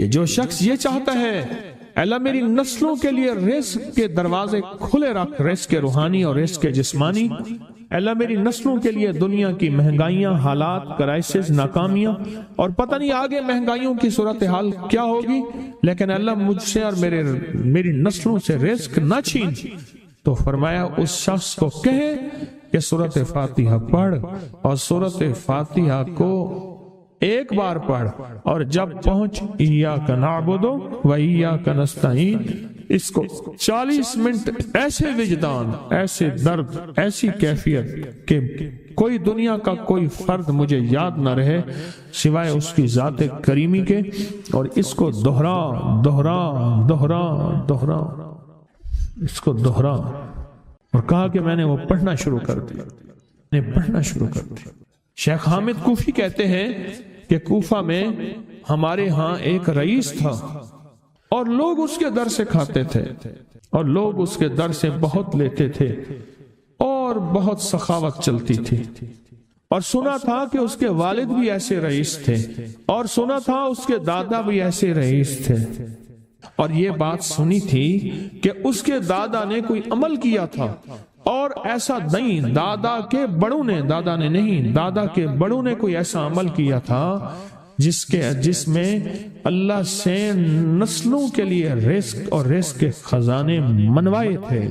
کہ جو شخص یہ چاہتا ہے اللہ میری نسلوں کے لیے رزق کے دروازے کھلے رکھ، رزق کے روحانی اور رزق کے جسمانی، اللہ میری نسلوں کے لیے دنیا کی مہنگائیاں، حالات، کرائسس، ناکامیاں، اور پتہ نہیں آگے مہنگائیوں کی صورتحال کیا ہوگی، لیکن اللہ مجھ سے اور میری نسلوں سے رزق نہ چھین، تو فرمایا اس شخص کو کہے کہ سورۃ فاتحہ پڑھ، اور سورۃ فاتحہ کو ایک بار پڑھ، اور جب پہنچ ایاک نعبد و ایاک نستعین، اس کو 40 منٹ ایسے وجدان، ایسے درد، ایسی کیفیت کہ کوئی دنیا کا کوئی فرد مجھے یاد نہ رہے سوائے اس کی ذات کریمی کے، اور اس کو دہرا دہرا دہرا دہرا، اس کو دہرا، اور کہا کہ میں نے وہ پڑھنا شروع کر دیا، پڑھنا شروع کر دیا۔ شیخ حامد کوفی کہتے ہیں کہ کوفہ میں ہمارے ہاں ایک رئیس تھا، اور لوگ اس کے در سے کھاتے تھے، اور لوگ اس کے در سے بہت لیتے تھے، اور بہت سخاوت چلتی تھی، اور سنا تھا کہ اس کے والد بھی ایسے رئیس تھے، اور سنا تھا اس کے دادا بھی ایسے رئیس تھے، اور یہ بات سنی تھی کہ اس کے دادا نے کوئی عمل کیا تھا، اور ایسا نہیں، دادا کے بڑوں نے کوئی ایسا عمل کیا تھا جس میں اللہ سے نسلوں کے لیے رزق اور رزق کے خزانے منوائے تھے۔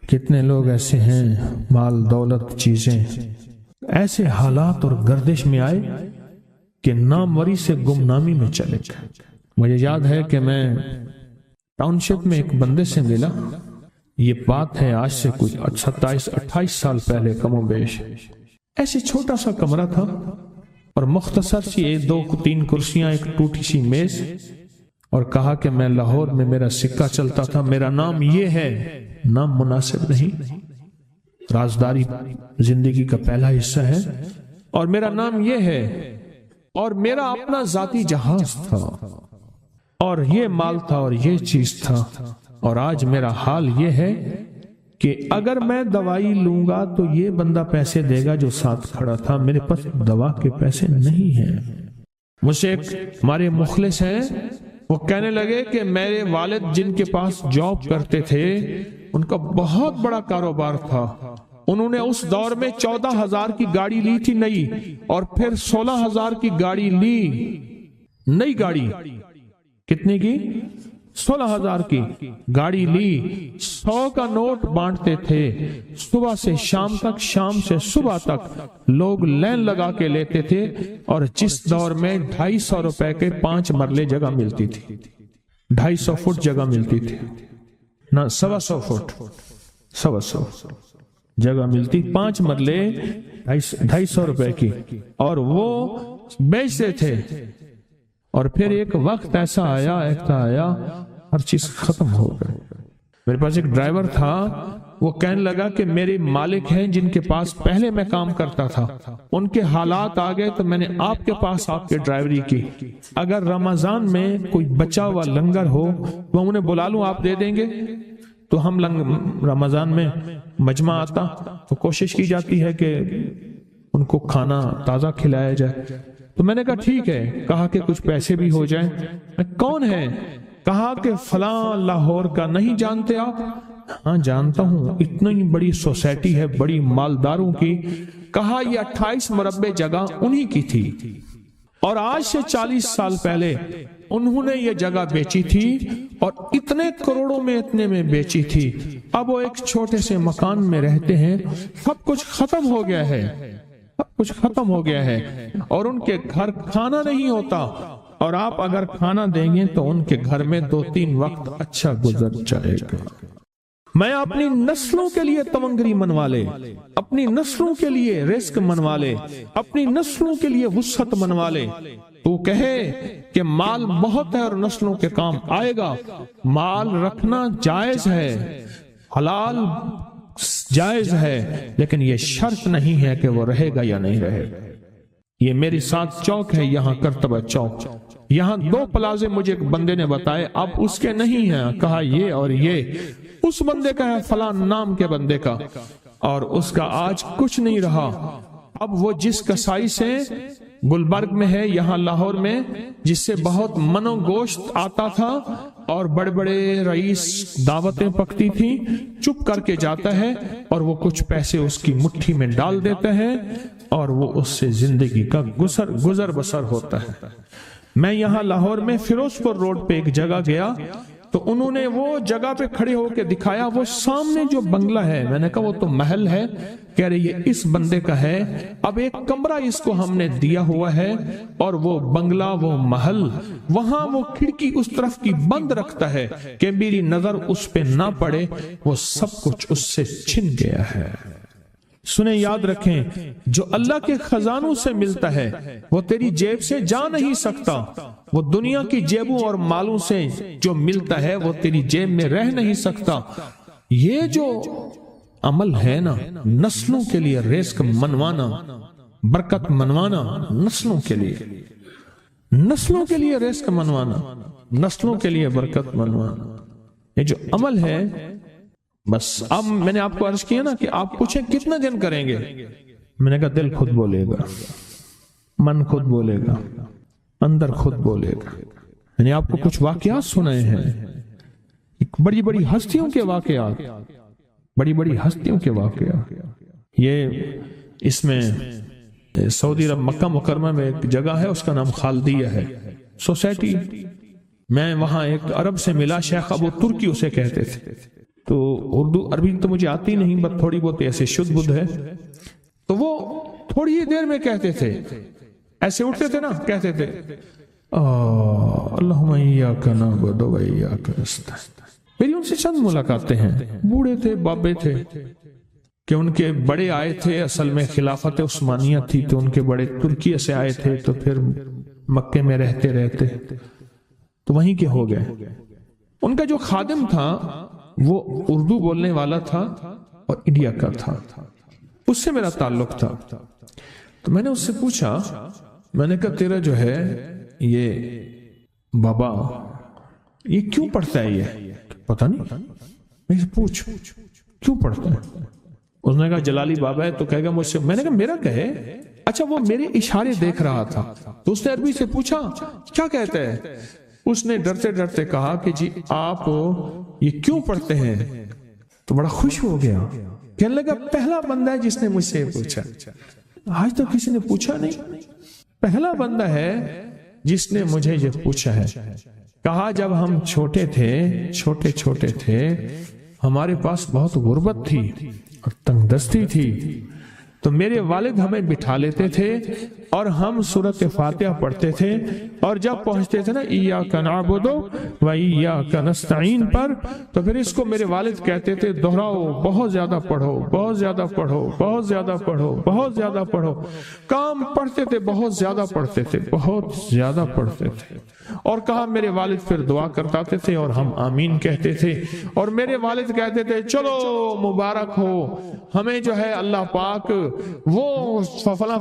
کتنے لوگ ایسے ہیں، مال دولت چیزیں ایسے حالات اور گردش میں آئے کہ ناموری سے گمنامی میں چلے گئے۔ مجھے یاد ہے کہ میں ٹاؤن شپ میں ایک بندے سے ملا، یہ بات ہے آج سے کچھ 27-28 سال پہلے کم و بیش، ایسے چھوٹا سا کمرہ تھا، اور مختصر سی 2-3 کرسیاں، ایک ٹوٹی سی میز، اور کہا کہ میں لاہور میں میرا سکہ چلتا تھا، میرا نام یہ ہے، نام مناسب نہیں، رازداری زندگی کا پہلا حصہ ہے، اور میرا نام یہ ہے، اور میرا اپنا ذاتی جہاز تھا، اور یہ مال تھا، اور یہ چیز تھا، اور آج میرا حال یہ ہے کہ اگر میں دوائی لوں گا تو یہ بندہ پیسے دے گا جو ساتھ کھڑا تھا، میرے پاس دوا کے پیسے نہیں ہیں۔ مجھ سے ایک ہمارے مخلص ہیں، وہ کہنے لگے کہ میرے والد جن کے پاس جاب کرتے تھے ان کا بہت بڑا کاروبار تھا، انہوں نے اس دور میں 14,000 کی گاڑی لی تھی نئی، اور پھر 16,000 کی گاڑی لی، نئی گاڑی، کتنے کی؟ 16,000 کی گاڑی لی، 100 کا نوٹ بانٹتے تھے، صبح سے شام تک، شام سے صبح تک لوگ لین لگا کے لیتے تھے، اور جس دور میں 250 روپے کے 5 مرلے جگہ ملتی تھی، 250 فٹ جگہ ملتی تھی، نہ 125 فٹ، 125 جگہ ملتی، 5 مرلے 250 روپے کی، اور وہ بیچتے تھے۔ اور پھر ایک وقت ایسا آیا ہر چیز ختم ہو گئی۔ میرے پاس ایک ڈرائیور تھا، وہ کہنے لگا کہ میرے مالک ہیں جن کے پاس پہلے میں کام کرتا تھا، ان کے حالات آ گئے تو میں نے آپ کے پاس آپ کے ڈرائیوری کی، اگر رمضان میں کوئی بچا ہوا لنگر ہو تو انہیں بلا لوں، آپ دے دیں گے؟ تو ہم رمضان میں مجمع آتا تو کوشش کی جاتی ہے کہ ان کو کھانا تازہ کھلایا جائے، تو میں نے کہا ٹھیک ہے، کہا کہ کچھ پیسے بھی ہو جائیں۔ کون ہے؟ کہا کہ فلاں لاہور کا، نہیں جانتے آپ؟ ہاں جانتا ہوں، اتنی بڑی سوسائٹی ہے بڑی مالداروں کی۔ کہا یہ 28 مربع جگہ انہی کی تھی، اور آج سے 40 سال پہلے انہوں نے یہ جگہ بیچی تھی، اور اتنے کروڑوں میں اتنے میں بیچی تھی، اب وہ ایک چھوٹے سے مکان میں رہتے ہیں، سب کچھ ختم ہو گیا ہے، سب کچھ ختم ہو گیا ہے، اور ان کے گھر کھانا نہیں ہوتا، اور آپ اگر کھانا دیں گے تو ان کے گھر میں 2-3 وقت اچھا گزر جائے گا۔ میں اپنی نسلوں کے لیے تمنگری منوا لے، اپنی نسلوں کے لیے رزق منوا لے، اپنی نسلوں کے لیے وسعت منوا لے۔ تو کہے کہ مال بہت ہے اور نسلوں کے کام آئے گا، مال رکھنا جائز ہے، حلال جائز ہے، لیکن یہ شرط نہیں ہے کہ وہ رہے گا یا نہیں رہے گا۔ یہ میری ساتھ چوک ہے، یہاں کرتبہ چوک، یہاں 2 پلازے مجھے ایک بندے نے بتائے، اب اس کے نہیں ہیں، کہا یہ اور یہ اس بندے کا ہے، فلاں نام کے بندے کا، اور اس کا آج کچھ نہیں رہا۔ اب وہ جس کسائی سے گلبرگ میں ہے یہاں لاہور میں، جس سے بہت منو گوشت آتا تھا اور بڑے بڑے رئیس دعوتیں پکتی تھی، چپ کر کے جاتا ہے اور وہ کچھ پیسے اس کی مٹھی میں ڈال دیتا ہے اور وہ اس سے زندگی کا گزر بسر ہوتا ہے۔ میں یہاں لاہور میں فیروز پور روڈ پہ ایک جگہ گیا تو انہوں نے وہ جگہ پہ کھڑے ہو کے دکھایا، وہ سامنے جو بنگلہ ہے، میں نے کہا وہ تو محل ہے، کہہ رہے یہ اس بندے کا ہے، اب ایک کمرہ اس کو ہم نے دیا ہوا ہے اور وہ بنگلہ وہ محل وہاں وہ کھڑکی اس طرف کی بند رکھتا ہے کہ میری نظر اس پہ نہ پڑے، وہ سب کچھ اس سے چھن گیا ہے۔ سنیں، یاد رکھیں، جو اللہ کے خزانوں سے ملتا ہے وہ تیری جیب سے جا نہیں سکتا، وہ دنیا کی جیبوں اور مالوں سے جو ملتا ہے وہ تیری جیب میں رہ نہیں سکتا۔ یہ جو عمل ہے نا، نسلوں کے لیے رزق منوانا، برکت منوانا، نسلوں کے لیے رزق منوانا، نسلوں کے لیے برکت منوانا، یہ جو عمل ہے، بس اب میں نے آپ کو عرض کیا نا کہ آپ پوچھیں کتنے دن کریں گے، میں نے کہا دل خود بولے گا، من خود بولے گا، اندر خود بولے گا۔ میں نے آپ کو کچھ واقعات سنائے ہیں، بڑی بڑی ہستیوں کے واقعات، بڑی بڑی ہستیوں کے واقعات۔ یہ اس میں سعودی عرب مکہ مکرمہ میں ایک جگہ ہے، اس کا نام خالدیہ ہے سوسائٹی۔ میں وہاں ایک عرب سے ملا، شیخ ابو ترکی اسے کہتے تھے، تو اردو عربی تو مجھے آتی نہیں، بس تھوڑی بہت ایسے شدھ بدھ ہے، تو وہ تھوڑی ہی دیر میں کہتے تھے، ایسے اٹھتے تھے نا، کہتے تھے اللہم ایاک نعبد و ایاک نستعین۔ میری ان سے چند ملاقاتیں ہیں، بوڑھے تھے، بابے تھے، کہ ان کے بڑے آئے تھے، اصل میں خلافت عثمانیہ تھی تو ان کے بڑے ترکی سے آئے تھے، تو پھر مکے میں رہتے تو وہیں کے ہو گئے۔ ان کا جو خادم تھا وہ اردو بولنے والا تھا اور انڈیا کا تھا، اس سے میرا تعلق تھا، تو میں نے اس سے پوچھا، میں نے کہا تیرا جو ہے یہ بابا یہ کیوں پڑھتا ہے؟ یہ پتہ نہیں، میں پوچھ کیوں پڑھتا ہے؟ اس نے کہا جلالی بابا ہے تو کہے گا مجھ سے۔ میں نے کہا میرا کہے؟ اچھا وہ میرے اشارے دیکھ رہا تھا، تو اس نے عربی سے پوچھا کیا کہتا ہے؟ اس نے ڈرتے ڈرتے کہا کہ جی آپ یہ کیوں پڑھتے ہیں؟ تو بڑا خوش ہو گیا، کہنے لگا پہلا بندہ ہے جس نے مجھ سے پوچھا، آج تو کسی نے پوچھا نہیں، پہلا بندہ ہے جس نے مجھے یہ پوچھا ہے۔ کہا جب ہم چھوٹے تھے ہمارے پاس بہت غربت تھی اور تنگ دستی تھی، تو میرے والد ہمیں بٹھا لیتے تھے اور ہم سورۃ فاتحہ پڑھتے تھے، اور جب پہنچتے تھے نا ایاک نعبد و ایاک نستعین پر، تو پھر اس کو میرے والد کہتے تھے دہراؤ، بہت زیادہ پڑھو، بہت زیادہ پڑھو، بہت زیادہ پڑھو، بہت زیادہ پڑھو۔ کام پڑھتے تھے، بہت زیادہ پڑھتے تھے، بہت زیادہ پڑھتے تھے، اور کہا میرے والد پھر دعا کرتے تھے اور ہم آمین کہتے تھے، اور میرے والد کہتے تھے چلو مبارک ہو، ہمیں جو ہے اللہ پاک وہ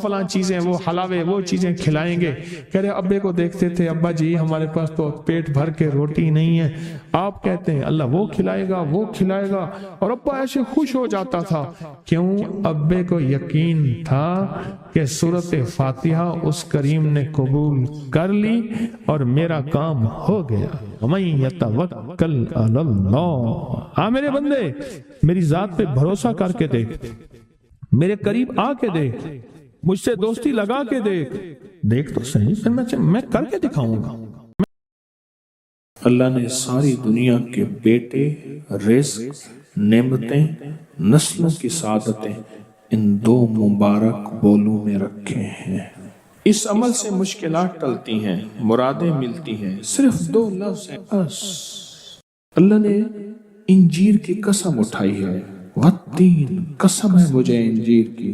فلاں چیزیں، وہ حلاوے، وہ چیزیں کھلائیں گے۔ کہہ رہے ابے کو دیکھتے تھے، ابا جی ہمارے پاس تو پیٹ بھر کے روٹی نہیں ہے، آپ کہتے ہیں اللہ وہ کھلائے گا، وہ کھلائے گا، اور ابا ایسے خوش ہو جاتا تھا۔ کیوں؟ ابے کو یقین تھا کہ سورۃ فاتحہ اس کریم نے قبول کر لی اور میرا کام ہو گیا۔ وَمَن يَتَوَكَّلْ عَلَى اللَّهِ، آ میرے بندے میری ذات پہ بھروسہ کر کے دیکھ، میرے قریب آ کے دیکھ، مجھ سے دوستی لگا کے دیکھ تو صحیح، پھر میں کر کے دکھاؤں گا۔ اللہ نے ساری دنیا کے بیٹے، رزق، نعمتیں، نسلوں کی سعادتیں ان دو مبارک بولوں میں رکھے ہیں۔ اس عمل سے مشکلات ٹلتی ہیں، مرادیں ملتی ہیں، صرف دو لفظ ہیں بس۔ اللہ نے انجیر کی قسم اٹھائی ہے، والتین، قسم ہے مجھے انجیر کی۔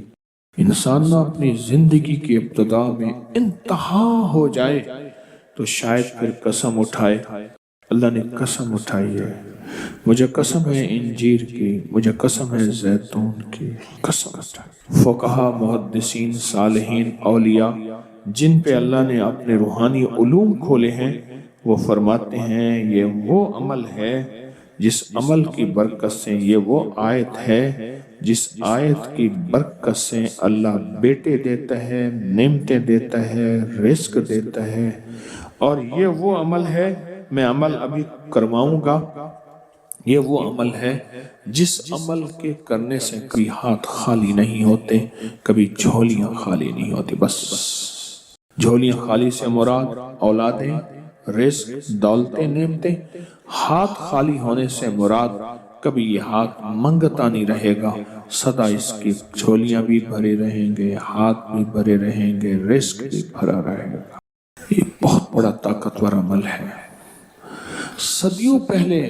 انسان نہ اپنی زندگی کی ابتدا میں انتہا ہو جائے تو شاید پھر قسم اٹھائے۔ اللہ نے قسم اٹھائی ہے، مجھے قسم ہے انجیر کی، مجھے قسم ہے زیتون کی، قسم اٹھائی۔ فقہا، محدثین، صالحین، اولیاء جن پہ اللہ نے اپنے روحانی علوم کھولے ہیں، وہ فرماتے ہیں یہ وہ عمل ہے جس عمل کی برکت سے یہ وہ آیت ہے جس آیت کی برکت سے اللہ بیٹے دیتا ہے، نعمتیں دیتا ہے، رزق دیتا ہے، اور یہ وہ عمل ہے، میں عمل ابھی کرواؤں گا، یہ وہ عمل ہے جس عمل کے کرنے سے کبھی ہاتھ خالی نہیں ہوتے، کبھی جھولیاں خالی نہیں ہوتی۔ بس جھولیاں خالی سے مراد اولادیں، رزق، دولتیں، نعمتیں۔ ہاتھ خالی ہونے سے مراد کبھی یہ ہاتھ منگتا نہیں رہے گا، سدا اس کی جھولیاں بھی بھرے رہیں گے، ہاتھ بھی بھرے رہیں گے، رزق بھی بھرا رہے گا۔ یہ بہت بڑا طاقتور عمل ہے۔ صدیوں پہلے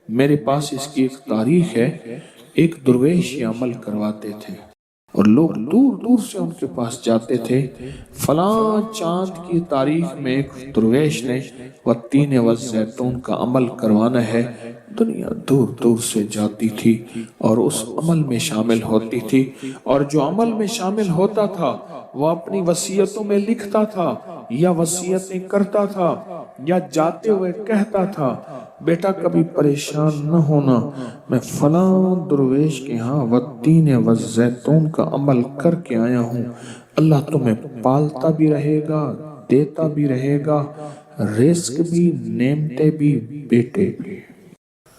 میرے پاس اس کی ایک تاریخ ہے، ایک درویش یہ عمل کرواتے تھے اور لوگ دور دور سے ان کے پاس جاتے تھے۔ فلاں چاند کی تاریخ میں ایک درویش نے والتین والزیتون کا عمل کروانا ہے، دنیا دور دور سے جاتی تھی اور اس عمل میں شامل ہوتی تھی، اور جو عمل میں شامل ہوتا تھا وہ اپنی وصیتوں میں لکھتا تھا یا وصیتیں کرتا تھا یا جاتے ہوئے کہتا تھا، بیٹا کبھی پریشان نہ ہونا، میں فلاں درویش کے ہاں والتین والزیتون کا عمل کر کے آیا ہوں، اللہ تمہیں پالتا بھی رہے گا، دیتا بھی رہے گا، رزق بھی، نعمتیں بھی، بیٹے بھی۔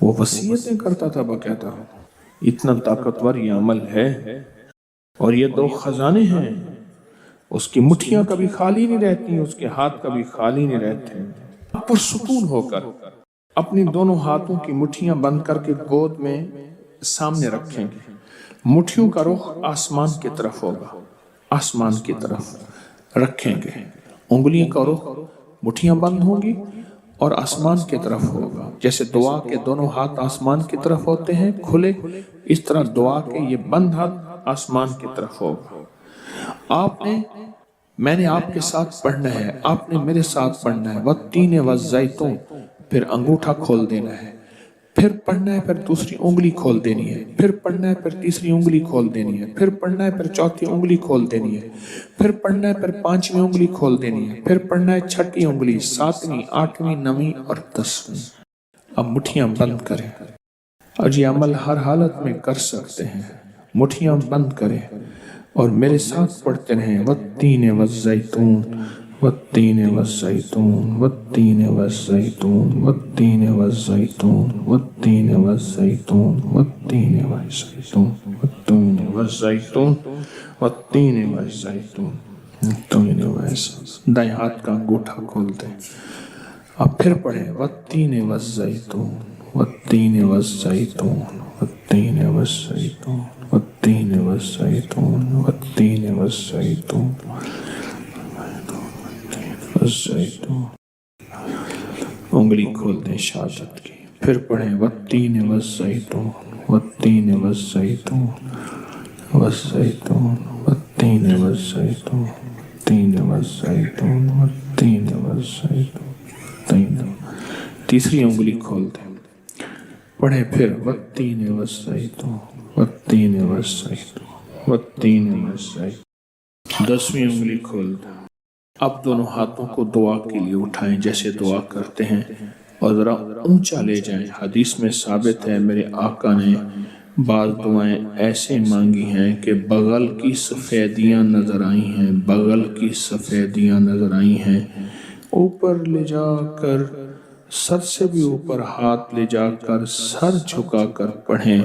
وہ وصیتیں کرتا تھا باقاعدہ۔ اتنا طاقتور یہ عمل ہے، اور یہ دو خزانے ہیں، اس کی مٹھیاں کبھی خالی نہیں رہتی، اس کے ہاتھ کبھی خالی نہیں رہتے۔ پرسکون ہو کر اپنی دونوں ہاتھوں کی مٹھیاں بند کر کے گود میں سامنے رکھیں گے، مٹھیوں کا رخ آسمان کی طرف ہوگا، آسمان کی طرف رکھیں گے، انگلیوں کا رخ، مٹھیاں بند ہوں گی اور آسمان کی طرف ہوگا۔ جیسے دعا کے دونوں ہاتھ آسمان کی طرف ہوتے ہیں کھلے، اس طرح دعا کے یہ بند ہاتھ آسمان کی طرف ہوگا۔ میں نے آپ کے ساتھ پڑھنا ہے، آپ نے میرے ساتھ پڑھنا ہے، والتین والزیتون، پھر انگوٹھا کھول دینا ہے، پھر پڑھنا ہے، پھر دوسری انگلی کھول دینی ہے، پھر پڑھنا ہے، پھر تیسری انگلی کھول دینی ہے، پھر پڑھنا ہے، پھر چوتھی انگلی کھول دینی ہے، پھر پڑھنا ہے، پھر پانچویں انگلی کھول دینی ہے، پھر پڑھنا ہے چھٹی انگلی، ساتویں، آٹھویں، نویں اور دسویں۔ اب مٹھیاں بند کریں، اور یہ عمل ہر حالت میں کر سکتے ہیں۔ مٹھیاں بند کریں اور میرے ساتھ پڑھتے رہیں، والتین والزیتون، والتین والزیتون، والتین والزیتون، والتین والزیتون، والتین والزیتون، والتین والزیتون، والتین والزیتون، والتین والزیتون، والتین والزیتون۔ دائیں ہاتھ کا انگوٹھا کھول دیں، اب پھر پڑھیں، والتین والزیتون، والتین والزیتون، والتین والزیتون، والتین والزیتون، والتین والزیتون، والزیتون۔ انگلی کھول دیں شہادت کی، پھر پڑھیں، والتین والزیتون، والتین والزیتون، والزیتون، والتین والزیتون، والتین والزیتون، والتین والزیتون۔ تیسری انگلی کھول دیں، پڑھیں پھر، والتین والزیتون، والتین والزیتون، والتین والزیتون۔ 10ویں انگلی کھول دیں۔ اب دونوں ہاتھوں کو دعا کے لیے اٹھائیں جیسے دعا کرتے ہیں، اور ذرا اونچا لے جائیں۔ حدیث میں ثابت ہے میرے آقا نے بعض دعائیں ایسے مانگی ہیں کہ بغل کی سفیدیاں نظر آئی ہیں، بغل کی سفیدیاں نظر آئی ہیں۔ اوپر لے جا کر، سر سے بھی اوپر ہاتھ لے جا کر، سر جھکا کر پڑھیں،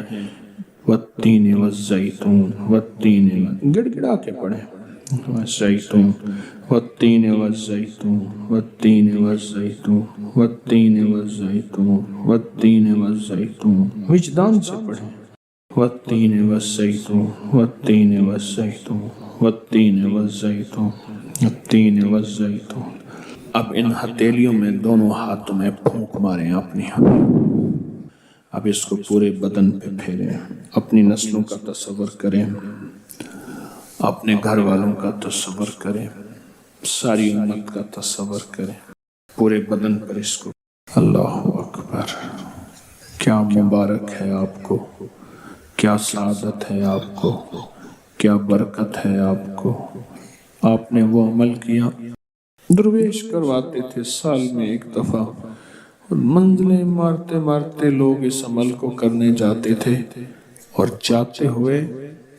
والتین والزیتون، والتین، گڑ گڑا کے پڑھیں، والزیتون، والتین والزیتون، والتین والزیتون، والتین والزیتون، والتین والزیتون۔ وجدان سے پڑھیں، والتین والزیتون، والتین والزیتون، والتین والزیتون، والتین والزیتون۔ اب ان ہتھیلیوں میں دونوں ہاتھوں میں پھونک ماریں اپنی، اب اس کو پورے بدن پہ پھیریں، اپنی نسلوں کا تصور کریں، اپنے گھر والوں کا تصور کریں، ساری امت کا تصور کریں، پورے بدن پر اس کو۔ اللہ اکبر، کیا مبارک ہے آپ کو، کیا سعادت ہے آپ کو، کیا برکت ہے آپ کو۔ آپ نے وہ عمل کیا۔ درویش کرواتے تھے سال میں ایک دفعہ، منزلیں مارتے مارتے لوگ اس عمل کو کرنے جاتے تھے اور جاتے ہوئے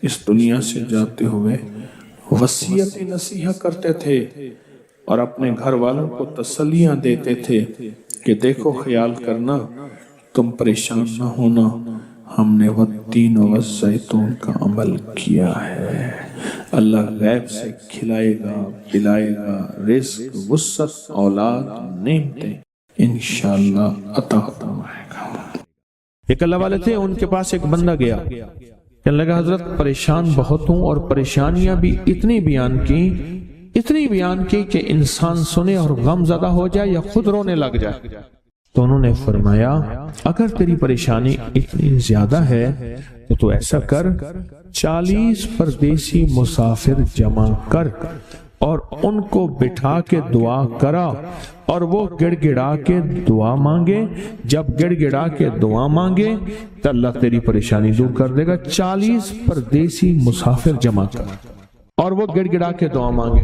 اس دنیا سے جاتے ہوئے وصیت نصیحت کرتے تھے اور اپنے گھر والوں کو تسلیاں دیتے تھے کہ دیکھو خیال کرنا، تم پریشان نہ ہونا، ہم نے والتین والزیتون کا عمل کیا ہے، اللہ غیب سے کھلائے گا، پلائے گا، رزق، وسعت، اولاد، نعمتیں انشاءاللہ عطا فرمائے گا۔ ایک اللہ والے تھے، ان کے پاس ایک بندہ گیا، کہنے لگا حضرت پریشان بہت ہوں اور پریشانیاں بھی اتنی بیان کی کہ انسان سنے اور غم زدہ ہو جائے یا خود رونے لگ جائے۔ تو انہوں نے فرمایا اگر تیری پریشانی اتنی زیادہ ہے تو ایسا کر، 40 پردیسی مسافر جمع کر اور ان کو بٹھا کے دعا کرا اور وہ گڑ گڑا کے دعا مانگے۔ جب گڑ گڑا کے دعا مانگے تو اللہ تیری پریشانی دور کر دے گا۔ 40 پردیسی مسافر جمع کر اور وہ گڑ گڑا کے دعا مانگے،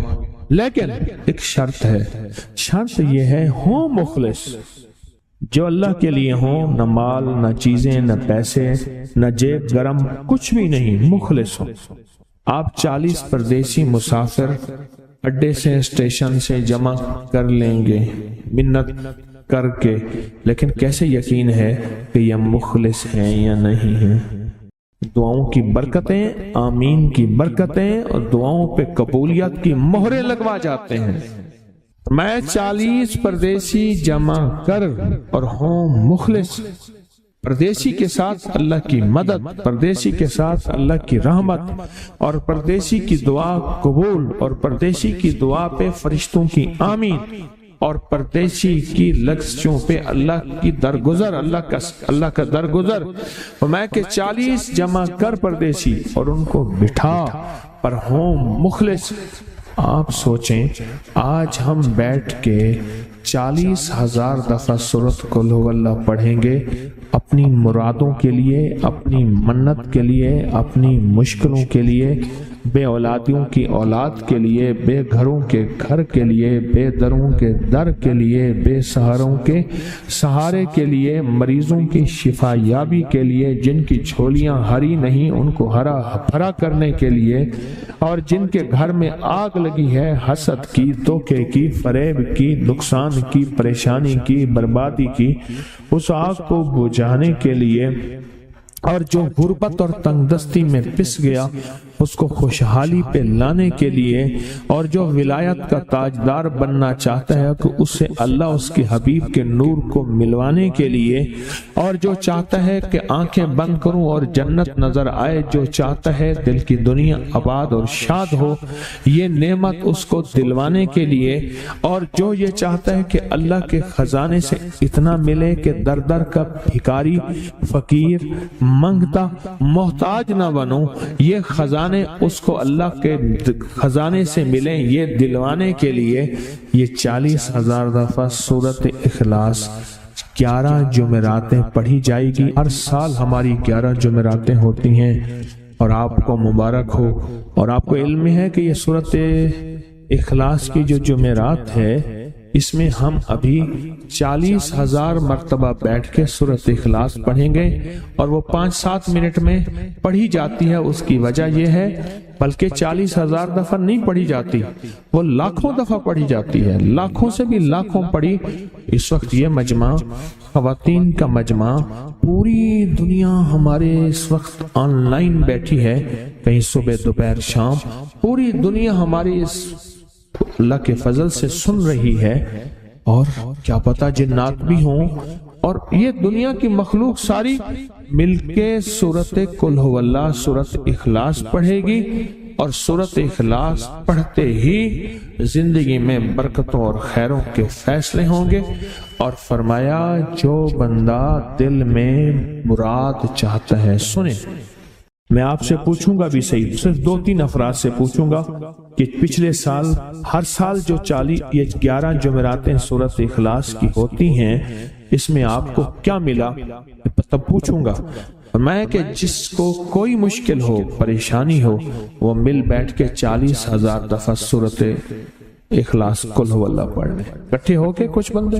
لیکن ایک شرط ہے، شرط یہ ہے ہو مخلص، جو اللہ کے لیے ہوں، نہ مال، نہ چیزیں، نہ پیسے، نہ جیب گرم، کچھ بھی نہیں، مخلص ہو۔ آپ 40 پردیسی مسافر اڈے سے، اسٹیشن سے جمع کر لیں گے منت کر کے، لیکن کیسے یقین ہے کہ یہ مخلص ہیں یا نہیں ہیں؟ دعاؤں کی برکتیں، آمین کی برکتیں اور دعاؤں پہ قبولیت کی مہریں لگوا جاتے ہیں۔ میں 40 پردیسی جمع کر اور ہوں مخلص، پردیسی کے ساتھ اللہ کی مدد، پردیسی کے ساتھ اللہ کی رحمت، اور پردیسی کی دعا قبول، اور پردیسی کی دعا پہ فرشتوں کی آمین، اور پردیسی کی لغزشوں پہ اللہ کی درگزر، اللہ کا درگزر۔ میں کہ 40 جمع کر پردیسی اور ان کو بٹھا پر ہوں مخلص۔ آپ سوچیں آج ہم بیٹھ کے 40,000 دفعہ سورۃ قل ہو اللہ پڑھیں گے اپنی مرادوں کے لیے، اپنی منت کے لیے، اپنی مشکلوں کے لیے، بے اولادیوں کی اولاد کے لیے، بے گھروں کے گھر کے لیے، بے دروں کے در کے لیے، بے سہاروں کے سہارے کے لیے، مریضوں کی شفا یابی کے لیے، جن کی جھولیاں ہری نہیں ان کو ہرا بھرا کرنے کے لیے، اور جن کے گھر میں آگ لگی ہے حسد کی، دھوکے کی، فریب کی، نقصان کی، پریشانی کی، بربادی کی، اس آگ کو بجھانے کے لیے، اور جو غربت اور تنگ دستی میں پس گیا اس کو خوشحالی پہ لانے کے لیے، اور جو ولایت کا تاجدار بننا چاہتا ہے کہ اسے اللہ اس کے حبیب کے نور کو ملوانے کے لیے، اور جو چاہتا ہے کہ آنکھیں بند کروں اور جنت نظر آئے، جو چاہتا ہے دل کی دنیا آباد اور شاد ہو، یہ نعمت اس کو دلوانے کے لیے، اور جو یہ چاہتا ہے کہ اللہ کے خزانے سے اتنا ملے کہ در در کا بھکاری، فقیر، منگتا، محتاج نہ بنو، یہ خزانے اس کو اللہ کے خزانے سے ملیں، یہ دلوانے کے لیے یہ 40,000 دفعہ سورۃ اخلاص 11 جمعراتیں پڑھی جائے گی۔ ہر سال ہماری 11 جمعراتیں ہوتی ہیں، اور آپ کو مبارک ہو، اور آپ کو علم ہے کہ یہ سورۃ اخلاص کی جو جمعرات ہے اس میں ہم ابھی 40,000 مرتبہ بیٹھ کے سورۃ اخلاص پڑھیں گے، اور وہ 5-7 منٹ میں پڑھی جاتی ہے۔ اس کی وجہ یہ ہے بلکہ 40,000 دفعہ نہیں پڑھی جاتی، وہ لاکھوں دفعہ پڑھی جاتی ہے، لاکھوں سے بھی لاکھوں پڑھی۔ اس وقت یہ مجمع، خواتین کا مجمع، پوری دنیا ہمارے اس وقت آن لائن بیٹھی ہے، کہیں صبح دوپہر شام، پوری دنیا ہماری اس اللہ کے فضل سے سن رہی ہے، اور کیا پتا جنات بھی ہوں، اور یہ دنیا کی مخلوق ساری مل کے سورۃ قل ہو اللہ، سورۃ اخلاص پڑھے گی، اور سورۃ اخلاص پڑھتے ہی زندگی میں برکتوں اور خیروں کے فیصلے ہوں گے۔ اور فرمایا جو بندہ دل میں مراد چاہتا ہے سنیں۔ میں آپ سے پوچھوں گا بھی صحیح، صرف 2-3 افراد سے پوچھوں گا کہ پچھلے سال، ہر سال جو 11 جمعراتیں سورۃ اخلاص کی ہوتی ہیں، اس میں آپ کو کیا ملا؟ تب پوچھوں گا۔ میں کہ جس کو کوئی مشکل ہو، پریشانی ہو، وہ مل بیٹھ کے 40,000 دفعہ سورۃ اخلاص قل ہو اللہ پڑھ لیں، اکٹھے ہو کے کچھ بندے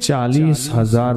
40,000